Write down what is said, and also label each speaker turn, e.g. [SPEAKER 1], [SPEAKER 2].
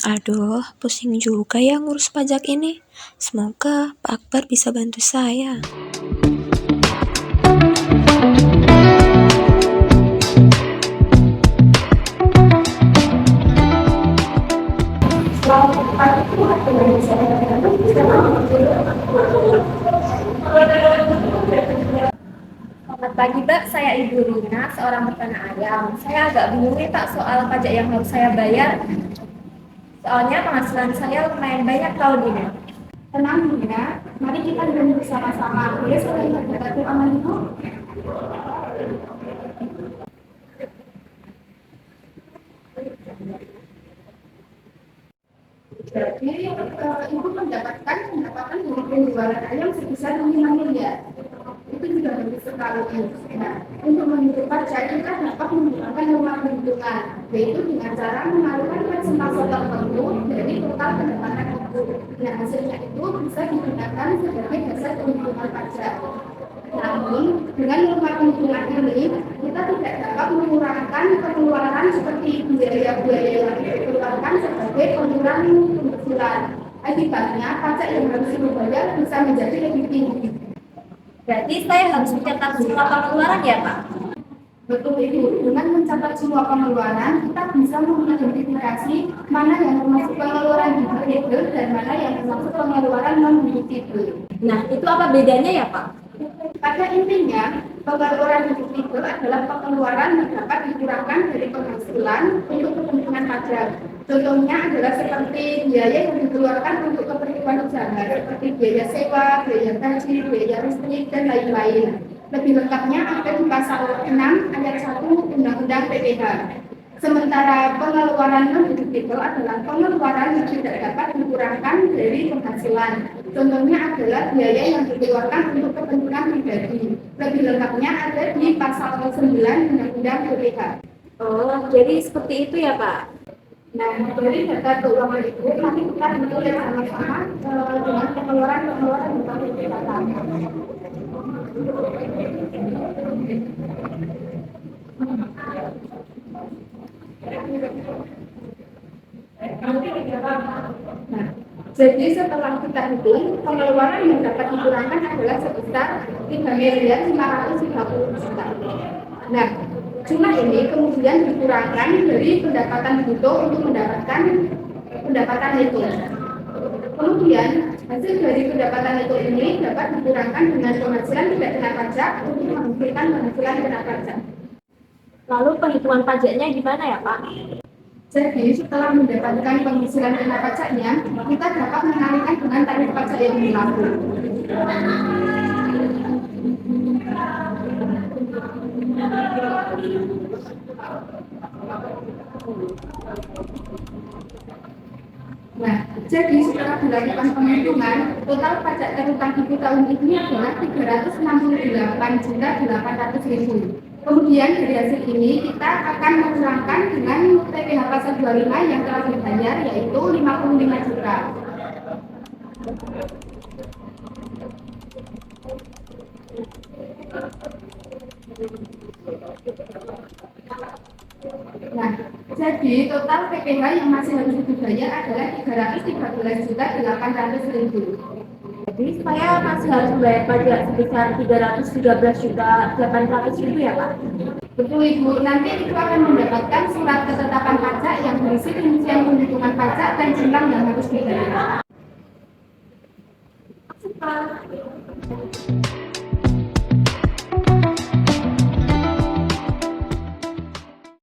[SPEAKER 1] Aduh, pusing juga ya ngurus pajak ini. Semoga Pak Akbar bisa bantu saya.
[SPEAKER 2] Selamat pagi, Mbak. Saya Ibu Rina, seorang peternak ayam. Saya agak bingung nih, Pak, soal pajak yang harus saya bayar. Soalnya penghasilan saya lumayan banyak tahun ini.
[SPEAKER 3] Tenang ya, mari kita duduk bersama-sama. Boleh saya minta doa Ibu? Jadi, Ibu mendapatkan pendapatan dari penjualan ayam sebesar 5 miliar. Itu juga bagus sekali. Nah, untuk menghitung pajak kita dapat menggunakan norma perhitungan, yaitu dengan cara mengalihkan persentase tertentu dari total pendapatan itu. Nah, hasilnya itu bisa digunakan sebagai dasar penghitungan pajak. Namun, dengan norma perhitungan ini, kita tidak dapat mengurangkan pengeluaran seperti biaya-biaya yang dikeluarkan sebagai pengurangan penghasilan. Akibatnya, pajak yang harus dibayar bisa menjadi lebih tinggi.
[SPEAKER 2] Berarti saya harus mencatat semua pengeluaran ya, Pak?
[SPEAKER 3] Betul Ibu, dengan mencatat semua pengeluaran, kita bisa mengidentifikasi mana yang termasuk pengeluaran deductible dan mana yang termasuk pengeluaran non-deductible.
[SPEAKER 2] Nah, itu apa bedanya ya, Pak?
[SPEAKER 3] Pada intinya, pengeluaran deductible adalah pengeluaran yang dapat dikurangkan dari penghasilan untuk kepentingan pajak. Contohnya adalah seperti biaya yang dikeluarkan untuk keperluan usaha, seperti biaya sewa, biaya gaji, biaya listrik, dan lain-lain. Lebih lengkapnya ada di pasal 6 ayat 1 Undang-Undang PPh. Sementara pengeluaran non-deductible adalah pengeluaran yang tidak dapat dikurangkan dari penghasilan. Contohnya adalah biaya yang dikeluarkan untuk kepentingan pribadi. Lebih lengkapnya ada di pasal 9 Undang-Undang PPh.
[SPEAKER 2] Oh, jadi seperti itu ya, Pak?
[SPEAKER 3] Nah, dari data keuangan itu, nanti kita menulis sama-sama dengan pengeluaran-pengeluaran yang kami catat. Nah, jadi setelah kita hitung, pengeluaran yang dapat dikurangkan adalah sebesar 3.530 juta. Nah, jumlah ini kemudian dikurangkan dari pendapatan bruto untuk mendapatkan pendapatan neto. Kemudian, hasil dari pendapatan neto ini dapat dikurangkan dengan penghasilan tidak kena pajak untuk menghasilkan penghasilan kena pajak.
[SPEAKER 2] Lalu penghitungan pajaknya gimana ya, Pak?
[SPEAKER 3] Jadi, setelah mendapatkan penghasilan kena pajaknya, kita dapat mengalihkan dengan tarif pajak yang berlaku. Nah, jadi setelah dilakukan penghitungan, total pajak terutang Ibu tahun ini adalah 368.800.000. Kemudian dari hasil ini kita akan mengurangkan dengan PPh pasal 25 yang telah dibayar, yaitu 55 juta. Nah, jadi total PPh yang masih harus dibayar adalah 313.800.000.
[SPEAKER 2] Jadi saya masih harus membayar pajak sebesar 313.800.000 ya, Pak?
[SPEAKER 3] Betul Ibu, nanti Ibu akan mendapatkan surat ketetapan pajak yang berisi rincian penghitungan pajak dan jumlah yang harus dibayar.
[SPEAKER 2] Terima kasih, Pak.